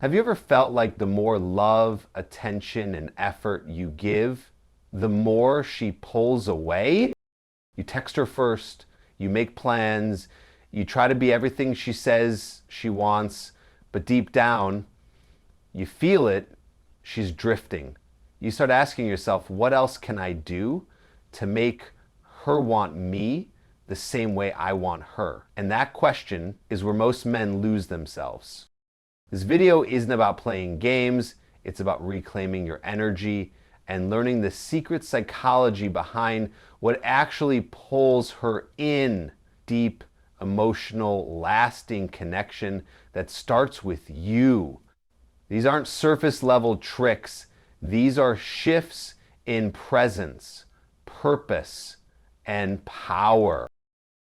Have you ever felt like the more love, attention, and effort you give, the more she pulls away? You text her first, you make plans, you try to be everything she says she wants, but deep down, you feel it, she's drifting. You start asking yourself, what else can I do to make her want me the same way I want her? And that question is where most men lose themselves. This video isn't about playing games, it's about reclaiming your energy and learning the secret psychology behind what actually pulls her in. Deep, emotional, lasting connection that starts with you. These aren't surface level tricks. These are shifts in presence, purpose, and power.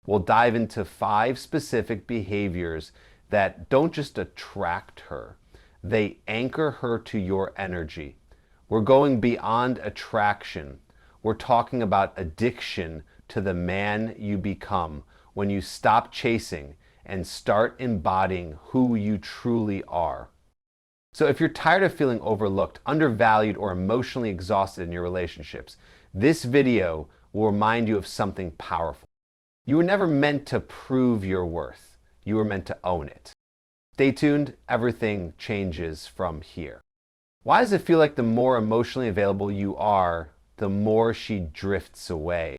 We'll dive into 5 specific behaviors that don't just attract her, they anchor her to your energy. We're going beyond attraction. We're talking about addiction to the man you become when you stop chasing and start embodying who you truly are. So if you're tired of feeling overlooked, undervalued, or emotionally exhausted in your relationships, this video will remind you of something powerful. You were never meant to prove your worth. You were meant to own it. Stay tuned, everything changes from here. Why does it feel like the more emotionally available you are, the more she drifts away?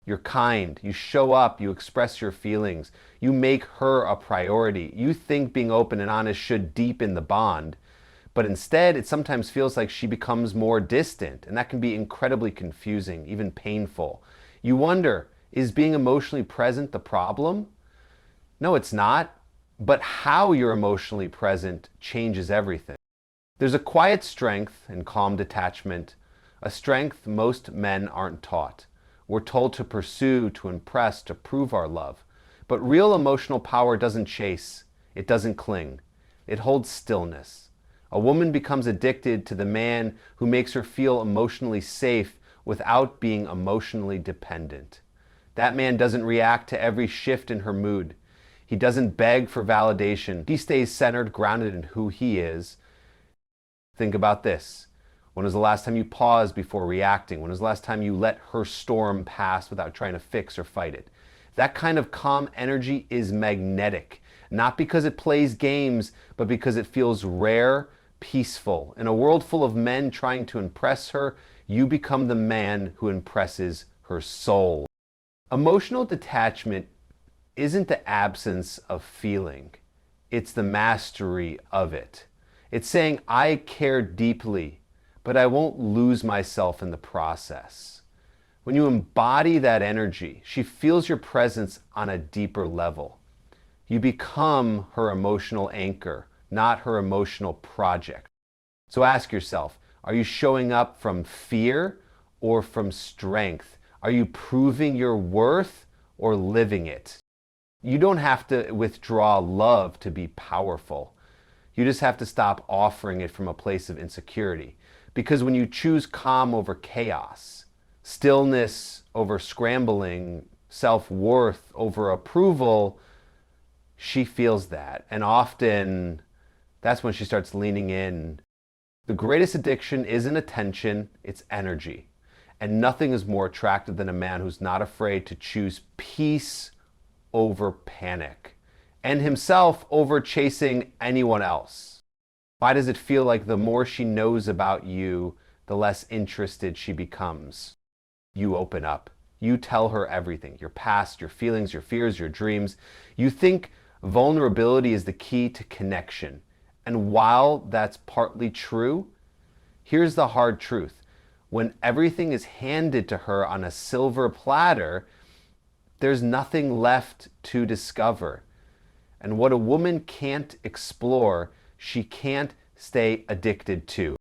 You're kind, you show up, you express your feelings, you make her a priority. You think being open and honest should deepen the bond, but instead it sometimes feels like she becomes more distant, and that can be incredibly confusing, even painful. You wonder, is being emotionally present the problem? No, it's not, but how you're emotionally present changes everything. There's a quiet strength in calm detachment, a strength most men aren't taught. We're told to pursue, to impress, to prove our love. But real emotional power doesn't chase, it doesn't cling, it holds stillness. A woman becomes addicted to the man who makes her feel emotionally safe without being emotionally dependent. That man doesn't react to every shift in her mood. He doesn't beg for validation. He stays centered, grounded in who he is. Think about this. When was the last time you paused before reacting? When was the last time you let her storm pass without trying to fix or fight it? That kind of calm energy is magnetic, not because it plays games, but because it feels rare, peaceful. In a world full of men trying to impress her, you become the man who impresses her soul. Emotional detachment isn't the absence of feeling, it's the mastery of it. It's saying, I care deeply, but I won't lose myself in the process. When you embody that energy, she feels your presence on a deeper level. You become her emotional anchor, not her emotional project. So ask yourself, are you showing up from fear or from strength? Are you proving your worth or living it? You don't have to withdraw love to be powerful. You just have to stop offering it from a place of insecurity. Because when you choose calm over chaos, stillness over scrambling, self-worth over approval, she feels that. And often that's when she starts leaning in. The greatest addiction isn't attention, it's energy. And nothing is more attractive than a man who's not afraid to choose peace over panic, and himself over chasing anyone else. Why does it feel like the more she knows about you, the less interested she becomes? You open up. You tell her everything, your past, your feelings, your fears, your dreams. You think vulnerability is the key to connection. And while that's partly true, here's the hard truth. When everything is handed to her on a silver platter, there's nothing left to discover. And what a woman can't explore, she can't stay addicted to.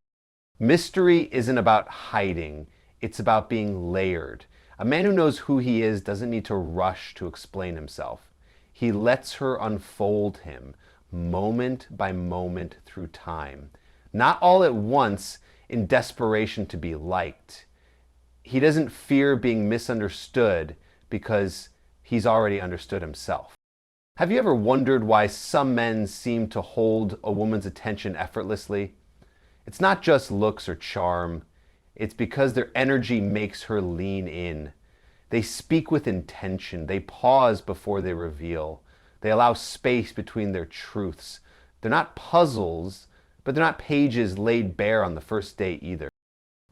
Mystery isn't about hiding, it's about being layered. A man who knows who he is doesn't need to rush to explain himself. He lets her unfold him, moment by moment through time. Not all at once in desperation to be liked. He doesn't fear being misunderstood because he's already understood himself. Have you ever wondered why some men seem to hold a woman's attention effortlessly? It's not just looks or charm, it's because their energy makes her lean in. They speak with intention, they pause before they reveal, they allow space between their truths. They're not puzzles, but they're not pages laid bare on the first date either.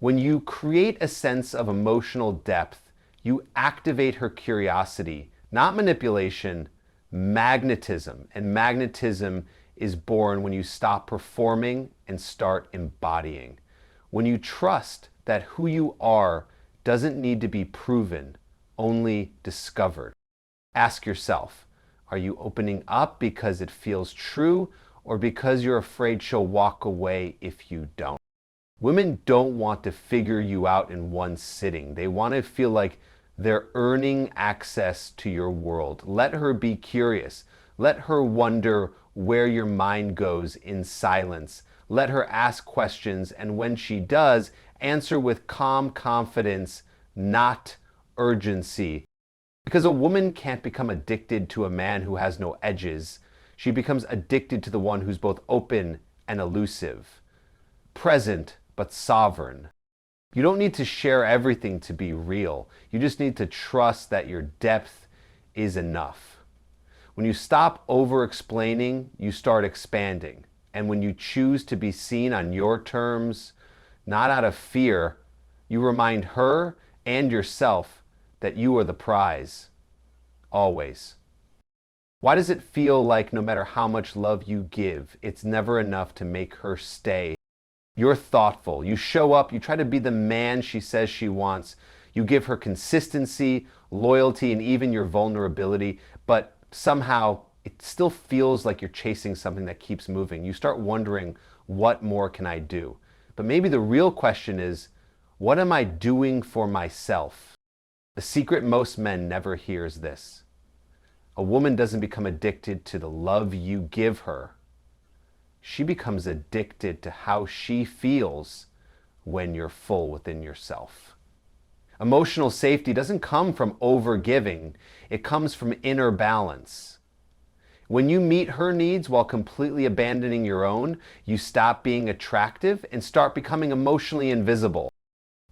When you create a sense of emotional depth, you activate her curiosity, not manipulation, magnetism. And magnetism is born when you stop performing and start embodying. When you trust that who you are doesn't need to be proven, only discovered. Ask yourself, are you opening up because it feels true or because you're afraid she'll walk away if you don't? Women don't want to figure you out in one sitting. They want to feel like they're earning access to your world. Let her be curious. Let her wonder where your mind goes in silence. Let her ask questions, and when she does, answer with calm confidence, not urgency. Because a woman can't become addicted to a man who has no edges. She becomes addicted to the one who's both open and elusive, present but sovereign. You don't need to share everything to be real. You just need to trust that your depth is enough. When you stop over-explaining, you start expanding. And when you choose to be seen on your terms, not out of fear, you remind her and yourself that you are the prize. Always. Why does it feel like no matter how much love you give, it's never enough to make her stay? You're thoughtful. You show up. You try to be the man she says she wants. You give her consistency, loyalty, and even your vulnerability, but somehow it still feels like you're chasing something that keeps moving. You start wondering, what more can I do? But maybe the real question is, what am I doing for myself? The secret most men never hear is this. A woman doesn't become addicted to the love you give her. She becomes addicted to how she feels when you're full within yourself. Emotional safety doesn't come from overgiving. It comes from inner balance. When you meet her needs while completely abandoning your own, you stop being attractive and start becoming emotionally invisible.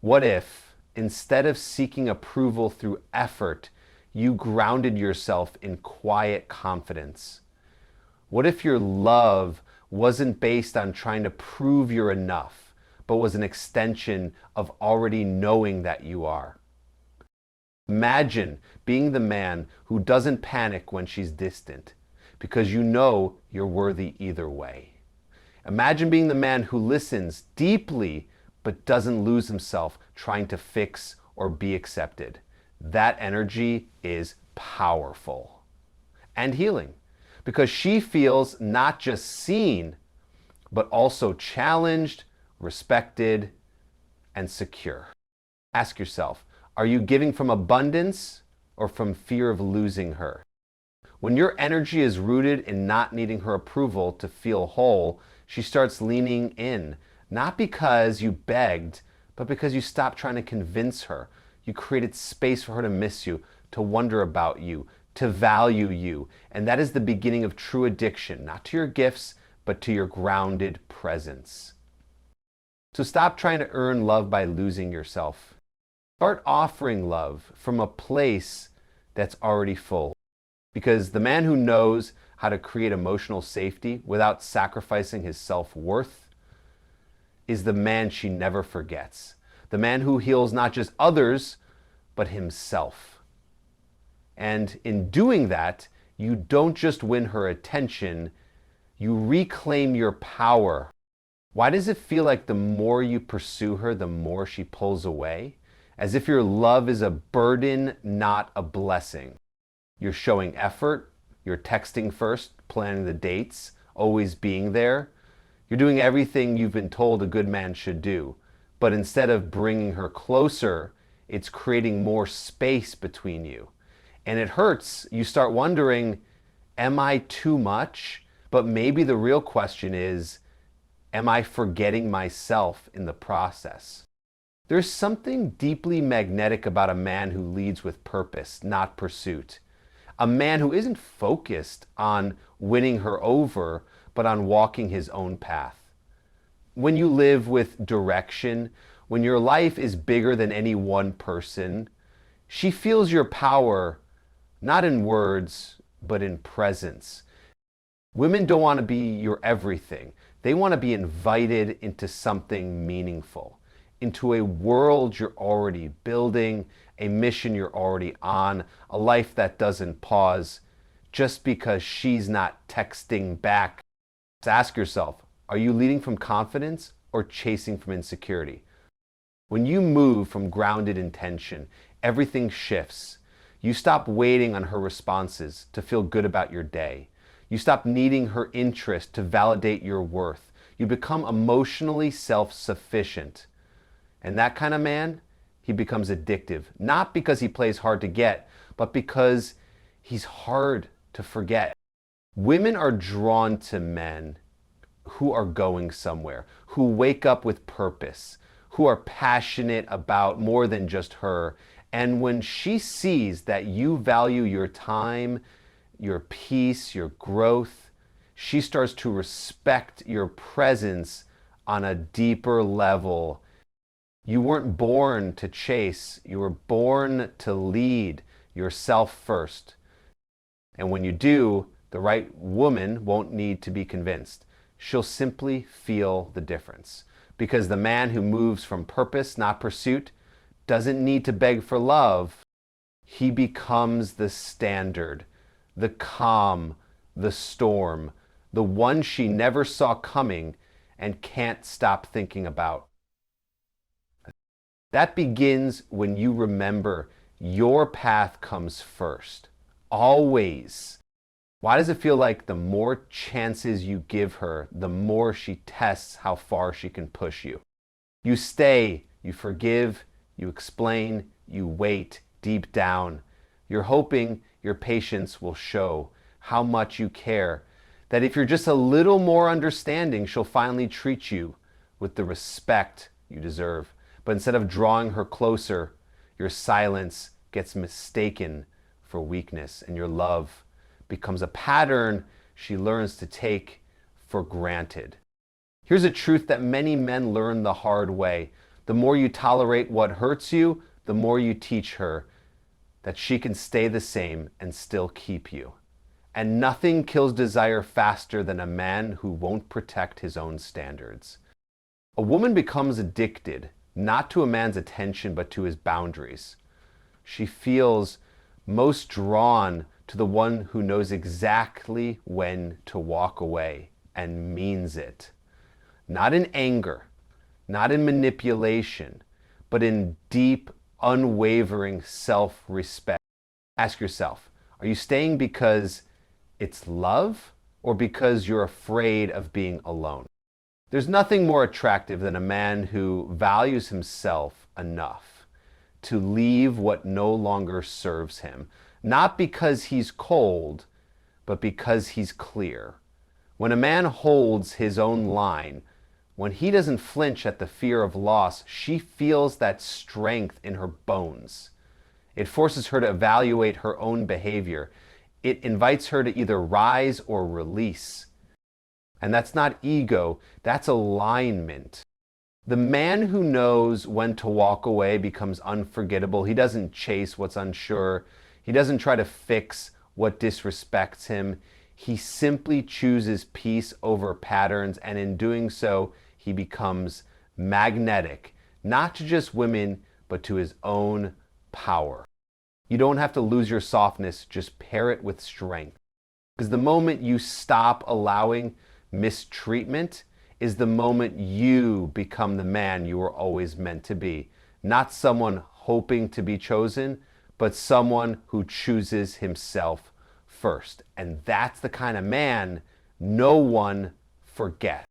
What if, instead of seeking approval through effort, you grounded yourself in quiet confidence? What if your love wasn't based on trying to prove you're enough, but was an extension of already knowing that you are? Imagine being the man who doesn't panic when she's distant, because you know you're worthy either way. Imagine being the man who listens deeply, but doesn't lose himself trying to fix or be accepted. That energy is powerful and healing, because she feels not just seen, but also challenged, respected, and secure. Ask yourself, are you giving from abundance or from fear of losing her? When your energy is rooted in not needing her approval to feel whole, she starts leaning in, not because you begged, but because you stopped trying to convince her. You created space for her to miss you, to wonder about you, to value you. And that is the beginning of true addiction, not to your gifts, but to your grounded presence. So stop trying to earn love by losing yourself. Start offering love from a place that's already full. Because the man who knows how to create emotional safety without sacrificing his self-worth is the man she never forgets. The man who heals not just others, but himself. And in doing that, you don't just win her attention, you reclaim your power. Why does it feel like the more you pursue her, the more she pulls away? As if your love is a burden, not a blessing. You're showing effort, you're texting first, planning the dates, always being there. You're doing everything you've been told a good man should do. But instead of bringing her closer, it's creating more space between you. And it hurts. You start wondering, am I too much? But maybe the real question is, am I forgetting myself in the process? There's something deeply magnetic about a man who leads with purpose, not pursuit. A man who isn't focused on winning her over, but on walking his own path. When you live with direction, when your life is bigger than any one person, she feels your power, not in words, but in presence. Women don't want to be your everything. They want to be invited into something meaningful, into a world you're already building, a mission you're already on, a life that doesn't pause just because she's not texting back. Ask yourself, are you leading from confidence or chasing from insecurity? When you move from grounded intention, everything shifts. You stop waiting on her responses to feel good about your day. You stop needing her interest to validate your worth. You become emotionally self-sufficient. And that kind of man, he becomes addictive. Not because he plays hard to get, but because he's hard to forget. Women are drawn to men who are going somewhere, who wake up with purpose, who are passionate about more than just her. And when she sees that you value your time, your peace, your growth, she starts to respect your presence on a deeper level. You weren't born to chase, you were born to lead yourself first. And when you do, the right woman won't need to be convinced. She'll simply feel the difference. Because the man who moves from purpose, not pursuit, doesn't need to beg for love. He becomes the standard, the calm, the storm, the one she never saw coming and can't stop thinking about. That begins when you remember your path comes first. Always. Why does it feel like the more chances you give her, the more she tests how far she can push you? You stay, you forgive, you explain, you wait deep down. You're hoping your patience will show how much you care, that if you're just a little more understanding, she'll finally treat you with the respect you deserve. But instead of drawing her closer, your silence gets mistaken for weakness, and your love becomes a pattern she learns to take for granted. Here's a truth that many men learn the hard way. The more you tolerate what hurts you, the more you teach her that she can stay the same and still keep you. And nothing kills desire faster than a man who won't protect his own standards. A woman becomes addicted, not to a man's attention, but to his boundaries. She feels most drawn to the one who knows exactly when to walk away and means it. Not in anger, not in manipulation, but in deep, unwavering self-respect. Ask yourself, are you staying because it's love or because you're afraid of being alone? There's nothing more attractive than a man who values himself enough to leave what no longer serves him, not because he's cold, but because he's clear. When a man holds his own line, when he doesn't flinch at the fear of loss, she feels that strength in her bones. It forces her to evaluate her own behavior. It invites her to either rise or release. And that's not ego, that's alignment. The man who knows when to walk away becomes unforgettable. He doesn't chase what's unsure. He doesn't try to fix what disrespects him. He simply chooses peace over patterns, and in doing so, he becomes magnetic, not to just women, but to his own power. You don't have to lose your softness, just pair it with strength. Because the moment you stop allowing mistreatment is the moment you become the man you were always meant to be. Not someone hoping to be chosen, but someone who chooses himself first. And that's the kind of man no one forgets.